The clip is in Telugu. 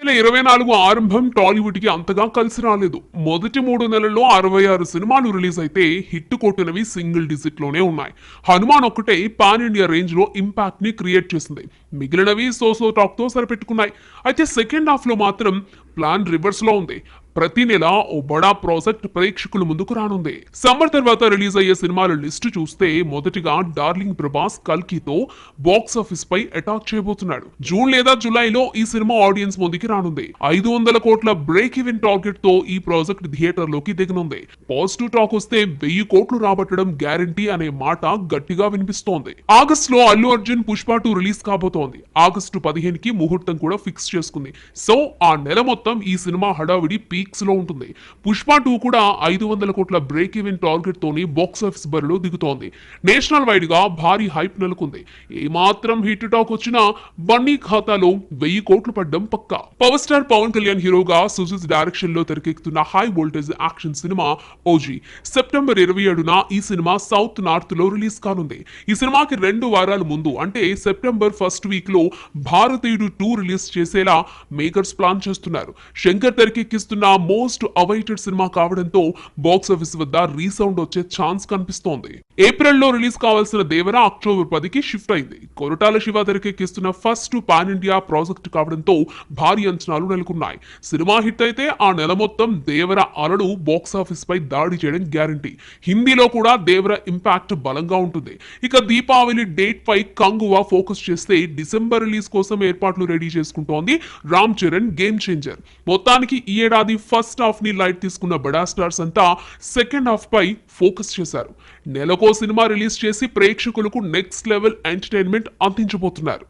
2024 ఆరంభం టాలీవుడ్ కి అంతగా కలిసి రాలేదు. మొదటి 3 నెలల్లో 66 సినిమాలు రిలీజ్ అయితే హిట్ కొట్టినవి సింగిల్ డిజిట్ లోనే ఉన్నాయి. హనుమాన్ ఒక్కటే పాన్ ఇండియా రేంజ్ లో ఇంపాక్ట్ ని క్రియేట్ చేసింది. మిగిలినవి సోసో టాక్ తో సరిపెట్టుకున్నాయి. అయితే సెకండ్ హాఫ్ లో మాత్రం ప్లాన్ రివర్స్ లో ఉంది. ప్రతి నెల ఓ బడా ప్రాజెక్ట్ ప్రేక్షకుల ముందుకు రానుంది. సమ్మర్ తర్వాత రిలీజ్ అయ్యే సినిమాల లిస్టు చూస్తే మొదటిగా డార్లింగ్ ప్రభాస్ కల్కితో బాక్స్ ఆఫీస్ పై అటాక్ చేయబోతున్నాడు. జూన్ లేదా జూలైలో ఈ సినిమా ఆడియన్స్ ముందుకి రానుంది. 500 కోట్ల బ్రేక్ ఈవెన్ టార్గెట్ తో ఈ ప్రాజెక్ట్ థియేటర్ లోకి దిగనుంది. పాజిటివ్ టాక్ వస్తే 1000 కోట్లు రాబట్టడం గ్యారంటీ అనే మాట గట్టిగా వినిపిస్తోంది. ఆగస్ట్ లో అల్లు అర్జున్ పుష్ప 2 రిలీజ్ కాబోతోంది. ఆగస్టు 15కి ముహూర్తం కూడా ఫిక్స్ చేసుకుంది. సో ఆ నెల మొత్తం ఈ సినిమా హడావిడి పీక్స్ లో ఉంటుంది. పుష్ప 2 కూడా 500 కోట్ల బ్రేక్ ఈవెన్ టార్గెట్ తోని బాక్స్ ఆఫీస్ బరిలో దిగుతోంది. నేషనల్ వైడ్ గా భారీ హైప్ నెలకొంది. ఏమాత్రం హిట్ టాక్ వచ్చినా బన్నీ ఖాతాలో 1000 కోట్లు పడ్డం పక్కా. పవర్ స్టార్ పవన్ కళ్యాణ్ హీరోగా సుజిత్ డైరెక్షన్ లో తెరకెక్కుతున్న high voltage action cinema OG September 27న ఈ సినిమా సౌత్ నార్త్ లో రిలీజ్ కానుంది. ఈ సినిమాకి 2 వారాల ముందు అంటే సెప్టెంబర్ ఫస్ట్ వీక్ లో భారతీయుడు 2 రిలీజ్ చేసేలా మేకర్స్ ప్లాన్ చేస్తున్నారు. శంకర్ తెరకెక్కిస్తున్న మోస్ట్ అవైటెడ్ సినిమా కావడంతో బాక్స్ ఆఫీస్ వద్ద రీసౌండ్ వచ్చే ఛాన్స్ కనిపిస్తోంది. ఏప్రిల్ లో రిలీజ్ కావాల్సిన దేవర అక్టోబర్ 10కి షిఫ్ట్ అయింది. కొరటాల శివ తెరకెక్కిస్తున్న ఫస్ట్ పాన్ ఇండియా ప్రాజెక్ట్ కావడంతో భారీ అంచనాలు నెలకొన్నాయి. సినిమా హిట్ అయితే ఆ నెల మొత్తం దేవర అలలు బాక్స్ ఆఫీస్ పై దాడి చేయడం గ్యారంటీ. హిందీలో కూడా దేవర ఇంపాక్ట్ బలంగా ఉంటుంది. ఇక దీపావళి డేట్ పై కంగువా ఫోకస్ చేస్తే డిసెంబర్ రిలీజ్ కోసం ఏర్పాట్లు రెడీ చేసుకుంటోంది రామ్ చరణ్ గేమ్ చేంజర్. మొత్తానికి ఈ ఏడాది ఫస్ట్ హాఫ్ ని లైట్ తీసుకున్న బడా స్టార్స్ అంతా సెకండ్ హాఫ్ పై ఫోకస్ చేశారు. నెలకో సినిమా రిలీజ్ చేసి ప్రేక్షకులకు నెక్స్ట్ లెవెల్ ఎంటర్టైన్మెంట్ అందించబోతున్నారు.